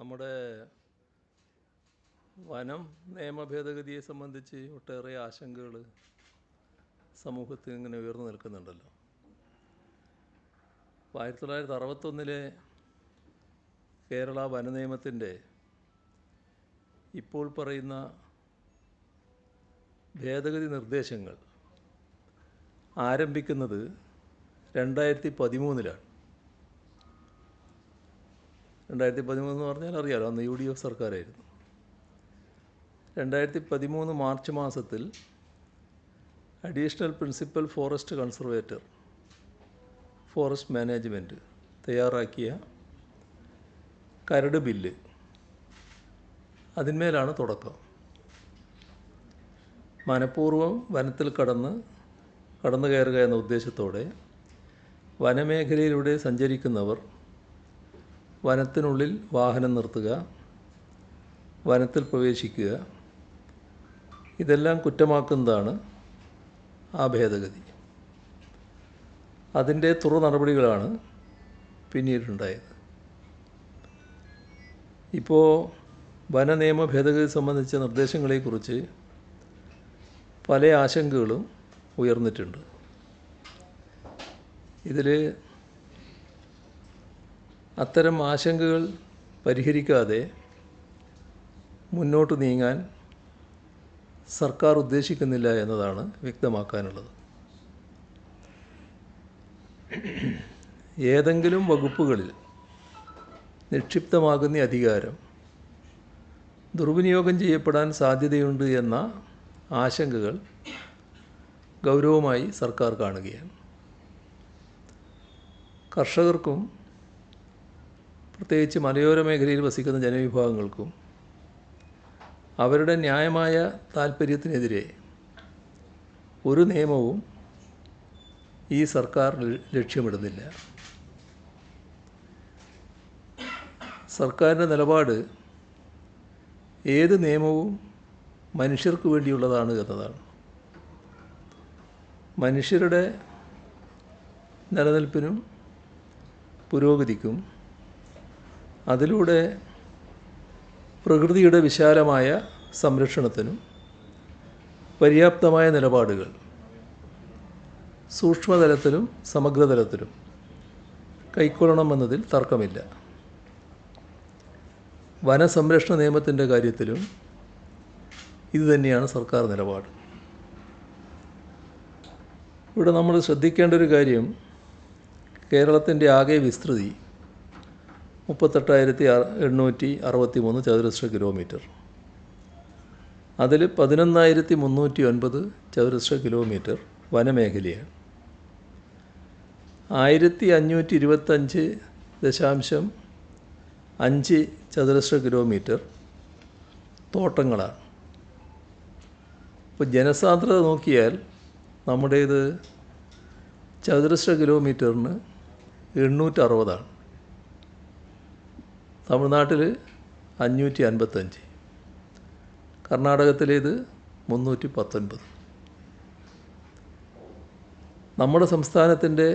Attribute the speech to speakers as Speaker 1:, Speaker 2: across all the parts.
Speaker 1: നമ്മുടെ വനം നിയമ ഭേദഗതിയെ സംബന്ധിച്ച് ഒട്ടേറെ ആശങ്കകൾ സമൂഹത്തിൽ ഇങ്ങനെ ഉയർന്നു നിൽക്കുന്നുണ്ടല്ലോ. 1961 കേരള വന നിയമത്തിൻ്റെ ഇപ്പോൾ പറയുന്ന ഭേദഗതി നിർദ്ദേശങ്ങൾ ആരംഭിക്കുന്നത് 2013 2013 എന്ന് പറഞ്ഞാൽ അറിയാലോ, അന്ന് UDF സർക്കാരായിരുന്നു. 2013 മാർച്ച് മാസത്തിൽ additional principal forest conservator forest management തയ്യാറാക്കിയ കരട് ബില്ല്, അതിന്മേലാണ് തുടക്കം. മനഃപൂർവ്വം വനത്തിൽ കടന്നു കയറുക എന്ന ഉദ്ദേശത്തോടെ വനമേഖലയിലൂടെ സഞ്ചരിക്കുന്നവർ വനത്തിനുള്ളിൽ വാഹനം നിർത്തുക, വനത്തിൽ പ്രവേശിക്കുക, ഇതെല്ലാം കുറ്റമാക്കുന്നതാണ് ആ ഭേദഗതി. അതിൻ്റെ തുടർ നടപടികളാണ് പിന്നീടുണ്ടായത്. ഇപ്പോൾ വന നിയമ ഭേദഗതി സംബന്ധിച്ച നിർദ്ദേശങ്ങളെക്കുറിച്ച് പല ആശങ്കകളും ഉയർന്നിട്ടുണ്ട്. ഇതിൽ അത്തരം ആശങ്കകൾ പരിഹരിക്കാതെ മുന്നോട്ട് നീങ്ങാൻ സർക്കാർ ഉദ്ദേശിക്കുന്നില്ല എന്നതാണ് വ്യക്തമാക്കാനുള്ളത്. ഏതെങ്കിലും വകുപ്പുകളിൽ നിക്ഷിപ്തമാകുന്ന അധികാരം ദുർവിനിയോഗം ചെയ്യപ്പെടാൻ സാധ്യതയുണ്ട് എന്ന ആശങ്കകൾ ഗൗരവമായി സർക്കാർ കാണുകയാണ്. കർഷകർക്കും പ്രത്യേകിച്ച് മലയോര മേഖലയിൽ വസിക്കുന്ന ജനവിഭാഗങ്ങൾക്കും അവരുടെ ന്യായമായ താൽപ്പര്യത്തിനെതിരെ ഒരു നിയമവും ഈ സർക്കാർ ലക്ഷ്യമിടുന്നില്ല. സർക്കാരിൻ്റെ നിലപാട് ഏത് നിയമവും മനുഷ്യർക്ക് വേണ്ടിയുള്ളതാണ് എന്നതാണ്. മനുഷ്യരുടെ നിലനിൽപ്പിനും പുരോഗതിക്കും അതിലൂടെ പ്രകൃതിയുടെ വിശാലമായ സംരക്ഷണത്തിനും പര്യാപ്തമായ നിലപാടുകൾ സൂക്ഷ്മതലത്തിലും സമഗ്രതലത്തിലും കൈക്കൊള്ളണമെന്നതിൽ തർക്കമില്ല. വനസംരക്ഷണ നിയമത്തിൻ്റെ കാര്യത്തിലും ഇതുതന്നെയാണ് സർക്കാർ നിലപാട്. ഇവിടെ നമ്മൾ ശ്രദ്ധിക്കേണ്ട ഒരു കാര്യം, കേരളത്തിൻ്റെ ആകെ വിസ്തൃതി 38,863 ചതുരശ്ര കിലോമീറ്റർ. അതിൽ 11,309 ചതുരശ്ര കിലോമീറ്റർ വനമേഖലയാണ്. 1,525.5 ചതുരശ്ര കിലോമീറ്റർ തോട്ടങ്ങളാണ്. ഇപ്പോൾ ജനസാന്ദ്രത നോക്കിയാൽ നമ്മുടേത് ചതുരശ്ര കിലോമീറ്ററിന് 860, തമിഴ്നാട്ടിൽ 555, കർണാടകത്തിലേത് 319. നമ്മുടെ സംസ്ഥാനത്തിൻ്റെ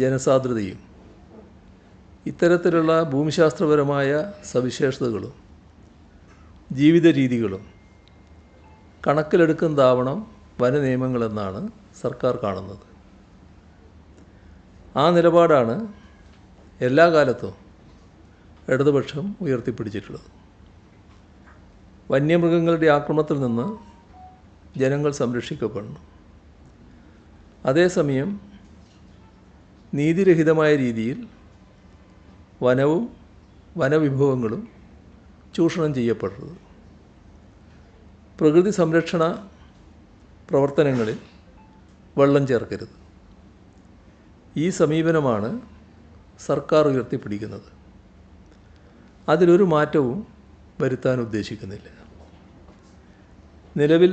Speaker 1: ജനസാന്ദ്രതയും ഇത്തരത്തിലുള്ള ഭൂമിശാസ്ത്രപരമായ സവിശേഷതകളും ജീവിത രീതികളും കണക്കിലെടുക്കുന്നതാവണം വന നിയമങ്ങളെന്നാണ് സർക്കാർ കാണുന്നത്. ആ നിലപാടാണ് എല്ലാ കാലത്തും ഇടതുപക്ഷം ഉയർത്തിപ്പിടിച്ചിട്ടുള്ളത്. വന്യമൃഗങ്ങളുടെ ആക്രമണത്തിൽ നിന്ന് ജനങ്ങൾ സംരക്ഷിക്കപ്പെടണം. അതേസമയം നീതിരഹിതമായ രീതിയിൽ വനവും വനവിഭവങ്ങളും ചൂഷണം ചെയ്യപ്പെടരുത്. പ്രകൃതി സംരക്ഷണ പ്രവർത്തനങ്ങളിൽ വെള്ളം ചേർക്കരുത്. ഈ സമീപനമാണ് സർക്കാർ ഉയർത്തിപ്പിടിക്കുന്നത്. അതിലൊരു മാറ്റവും വരുത്താൻ ഉദ്ദേശിക്കുന്നില്ല. നിലവിൽ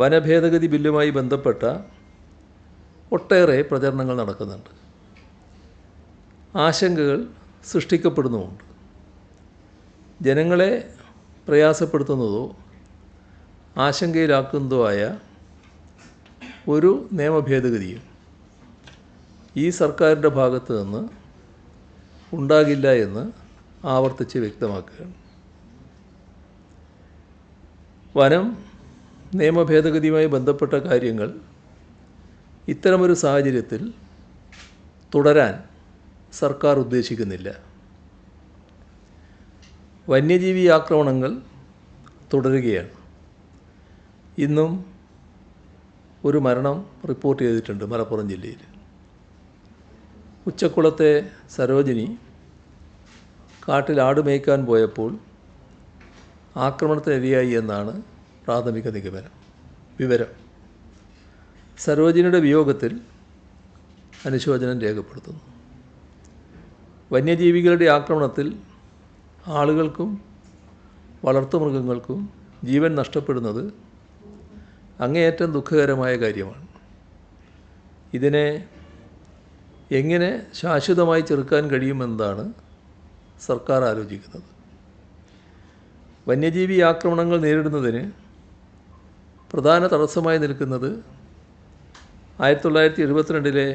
Speaker 1: വനഭേദഗതി ബില്ലുമായി ബന്ധപ്പെട്ട ഒട്ടേറെ പ്രചരണങ്ങൾ നടക്കുന്നുണ്ട്. ആശങ്കകൾ സൃഷ്ടിക്കപ്പെടുന്നുമുണ്ട്. ജനങ്ങളെ പ്രയാസപ്പെടുത്തുന്നതോ ആശങ്കയിലാക്കുന്നതോ ആയ ഒരു നിയമഭേദഗതിയും ഈ സർക്കാരിൻ്റെ ഭാഗത്ത് നിന്ന് ഉണ്ടാകില്ല എന്ന് ആവർത്തിച്ച് വ്യക്തമാക്കുകയാണ്. വനം നിയമ ഭേദഗതിയുമായി ബന്ധപ്പെട്ട കാര്യങ്ങൾ ഇത്തരമൊരു സാഹചര്യത്തിൽ തുടരാൻ സർക്കാർ ഉദ്ദേശിക്കുന്നില്ല. വന്യജീവി ആക്രമണങ്ങൾ തുടരുകയാണ്. ഇന്നും ഒരു മരണം റിപ്പോർട്ട് ചെയ്തിട്ടുണ്ട് മലപ്പുറം ജില്ലയിൽ. ഉച്ചക്കുളത്തെ സരോജിനി കാട്ടിൽ ആട് മേയ്ക്കാൻ പോയപ്പോൾ ആക്രമണത്തിനിരയായി എന്നാണ് പ്രാഥമിക വിവരം. സരോജിനിയുടെ വിയോഗത്തിൽ അനുശോചനം രേഖപ്പെടുത്തുന്നു. വന്യജീവികളുടെ ആക്രമണത്തിൽ ആളുകൾക്കും വളർത്തുമൃഗങ്ങൾക്കും ജീവൻ നഷ്ടപ്പെടുന്നത് അങ്ങേയറ്റം ദുഃഖകരമായ കാര്യമാണ്. ഇതിനെ എങ്ങനെ ശാശ്വതമായി ചെറുക്കാൻ കഴിയുമെന്നതാണ് സർക്കാർ ആലോചിക്കുന്നത്. വന്യജീവി ആക്രമണങ്ങൾ നേരിടുന്നതിന് പ്രധാന തടസ്സമായി നിൽക്കുന്നത് 1972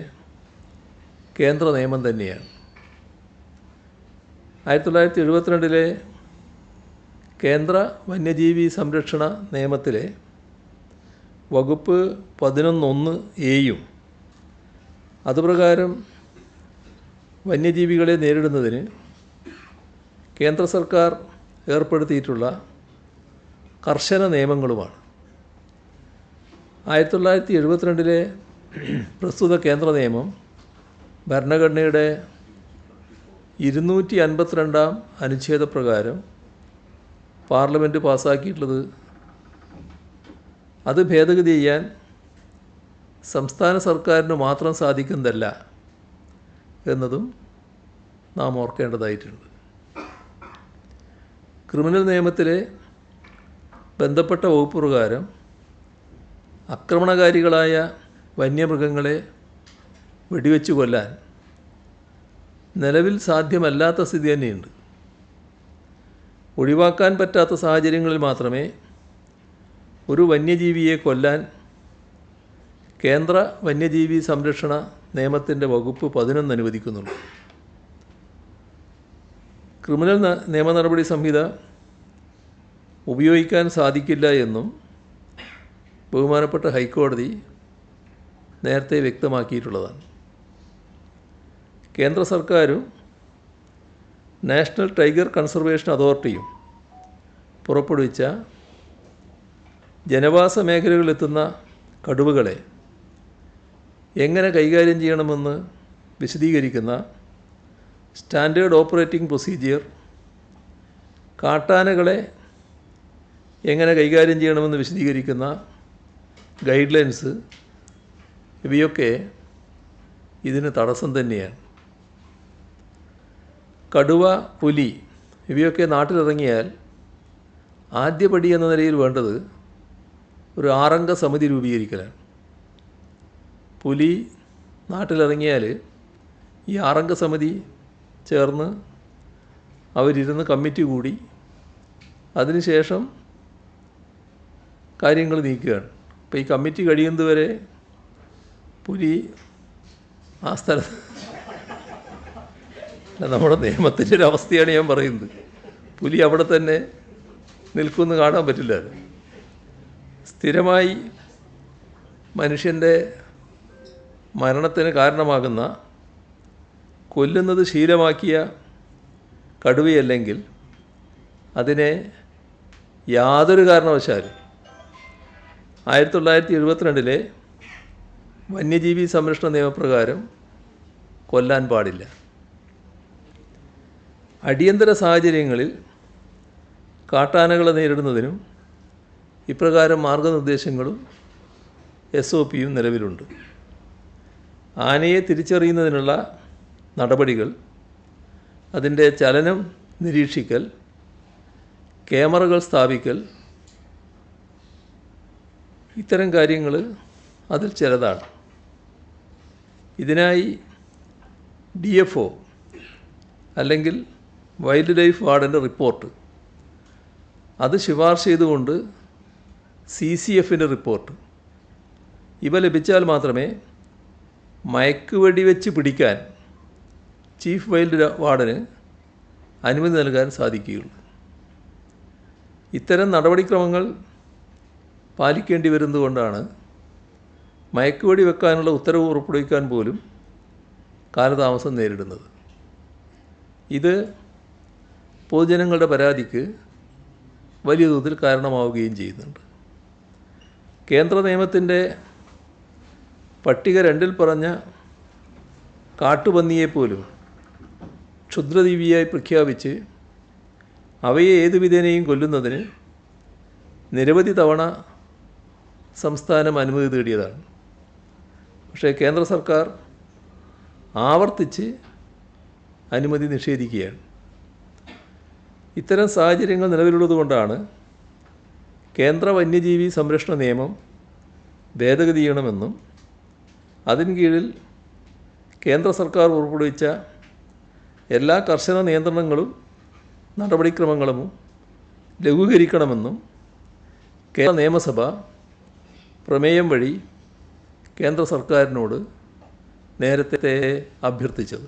Speaker 1: കേന്ദ്ര നിയമം തന്നെയാണ്. 1972 കേന്ദ്ര വന്യജീവി സംരക്ഷണ നിയമത്തിലെ വകുപ്പ് 11(1)(a)യും അതുപ്രകാരം വന്യജീവികളെ നേരിടുന്നതിന് കേന്ദ്ര സർക്കാർ ഏർപ്പെടുത്തിയിട്ടുള്ള കർശന നിയമങ്ങളുമാണ്. 1972 പ്രസ്തുത കേന്ദ്ര നിയമം ഭരണഘടനയുടെ 252 അനുച്ഛേദപ്രകാരം പാർലമെൻറ്റ് പാസ്സാക്കിയിട്ടുള്ളത്. അത് ഭേദഗതി ചെയ്യാൻ സംസ്ഥാന സർക്കാരിന് മാത്രം സാധിക്കുന്നതല്ല എന്നതും നാം ഓർക്കേണ്ടതായിട്ടുണ്ട്. ക്രിമിനൽ നിയമത്തിലെ ബന്ധപ്പെട്ട വകുപ്പ് പ്രകാരം ആക്രമണകാരികളായ വന്യമൃഗങ്ങളെ വെടിവെച്ച് കൊല്ലാൻ നിലവിൽ സാധ്യമല്ലാത്ത സ്ഥിതി തന്നെയുണ്ട്. ഒഴിവാക്കാൻ പറ്റാത്ത സാഹചര്യങ്ങളിൽ മാത്രമേ ഒരു വന്യജീവിയെ കൊല്ലാൻ കേന്ദ്ര വന്യജീവി സംരക്ഷണ നിയമത്തിൻ്റെ വകുപ്പ് 11 അനുവദിക്കുന്നുള്ളൂ. ക്രിമിനൽ നിയമ നടപടി സംഹിത ഉപയോഗിക്കാൻ സാധിക്കില്ല എന്നും ബഹുമാനപ്പെട്ട ഹൈക്കോടതി നേരത്തെ വ്യക്തമാക്കിയിട്ടുള്ളതാണ്. കേന്ദ്ര സർക്കാരും നാഷണൽ ടൈഗർ കൺസർവേഷൻ അതോറിറ്റിയും പുറപ്പെടുവിച്ച ജനവാസ മേഖലകളിലെത്തുന്ന കടുവകളെ എങ്ങനെ കൈകാര്യം ചെയ്യണമെന്ന് വിശദീകരിക്കുന്ന സ്റ്റാൻഡേർഡ് ഓപ്പറേറ്റിംഗ് പ്രൊസീജിയർ, കാട്ടാനകളെ എങ്ങനെ കൈകാര്യം ചെയ്യണമെന്ന് വിശദീകരിക്കുന്ന ഗൈഡ് ലൈൻസ്, ഇവയൊക്കെ ഇതിന് തടസ്സം തന്നെയാണ്. കടുവ, പുലി ഇവയൊക്കെ നാട്ടിലിറങ്ങിയാൽ ആദ്യപടി എന്ന നിലയിൽ വേണ്ടത് ഒരു 6 അംഗ സമിതി രൂപീകരിക്കലാണ്. പുലി നാട്ടിലിറങ്ങിയാൽ ഈ 6 അംഗ സമിതി ചേർന്ന് അവരിരുന്ന് കമ്മിറ്റി കൂടി അതിനുശേഷം കാര്യങ്ങൾ നീക്കുകയാണ്. അപ്പോൾ ഈ കമ്മിറ്റി കഴിയുന്നതുവരെ പുലി ആ സ്ഥലത്ത്, നമ്മുടെ നിയമത്തിൻ്റെ ഒരു അവസ്ഥയാണ് ഞാൻ പറയുന്നത്. പുലി അവിടെ തന്നെ നിൽക്കുമെന്ന് കാണാൻ പറ്റില്ല. സ്ഥിരമായി മനുഷ്യൻ്റെ മരണത്തിന് കാരണമാകുന്ന, കൊല്ലുന്നത് ശീലമാക്കിയ കടുവയല്ലെങ്കിൽ അതിനെ യാതൊരു കാരണവശാലും 1972 വന്യജീവി സംരക്ഷണ നിയമപ്രകാരം കൊല്ലാൻ പാടില്ല. അടിയന്തര സാഹചര്യങ്ങളിൽ കാട്ടാനകളെ നേരിടുന്നതിനും ഇപ്രകാരം മാർഗനിർദ്ദേശങ്ങളും SOPയും നിലവിലുണ്ട്. ആനയെ തിരിച്ചറിയുന്നതിനുള്ള നടപടികൾ, അതിൻ്റെ ചലനം നിരീക്ഷിക്കൽ, ക്യാമറകൾ സ്ഥാപിക്കൽ, ഇത്തരം കാര്യങ്ങൾ അതിൽ ചിലതാണ്. ഇതിനായി DFO അല്ലെങ്കിൽ വൈൽഡ് ലൈഫ് വാർഡൻ്റെ റിപ്പോർട്ട്, അത് ശുപാർശ ചെയ്തുകൊണ്ട് CCFൻ്റെ റിപ്പോർട്ട്, ഇവ ലഭിച്ചാൽ മാത്രമേ മയക്കുവെടി വെച്ച് പിടിക്കാൻ ചീഫ് വൈൽഡ് വാർഡന് അനുമതി നൽകാൻ സാധിക്കുകയുള്ളൂ. ഇത്തരം നടപടിക്രമങ്ങൾ പാലിക്കേണ്ടി വരുന്നതുകൊണ്ടാണ് മയക്കുവെടി വെക്കാനുള്ള ഉത്തരവ് പുറപ്പെടുവിക്കാൻ പോലും കാലതാമസം നേരിടുന്നത്. ഇത് പൊതുജനങ്ങളുടെ പരാതിക്ക് വലിയ തോതിൽ കാരണമാവുകയും ചെയ്യുന്നുണ്ട്. കേന്ദ്ര നിയമത്തിൻ്റെ പട്ടിക 2 പറഞ്ഞ കാട്ടുപന്നിയെപ്പോലും ക്ഷുദ്രജീവിയായി പ്രഖ്യാപിച്ച് അവയെ ഏതു വിധേനയും കൊല്ലുന്നതിന് നിരവധി തവണ സംസ്ഥാനം അനുമതി തേടിയതാണ്. പക്ഷേ കേന്ദ്ര സർക്കാർ ആവർത്തിച്ച് അനുമതി നിഷേധിക്കുകയാണ്. ഇത്തരം സാഹചര്യങ്ങൾ നിലവിലുള്ളതുകൊണ്ടാണ് കേന്ദ്ര വന്യജീവി സംരക്ഷണ നിയമം ഭേദഗതി ചെയ്യണമെന്നും അതിന് കീഴിൽ കേന്ദ്ര സർക്കാർ പുറപ്പെടുവിച്ച എല്ലാ കർശന നിയന്ത്രണങ്ങളും നടപടിക്രമങ്ങളും ലഘൂകരിക്കണമെന്നും കേരള നിയമസഭ പ്രമേയം വഴി കേന്ദ്ര സർക്കാരിനോട് നേരത്തെ അഭ്യർത്ഥിച്ചത്.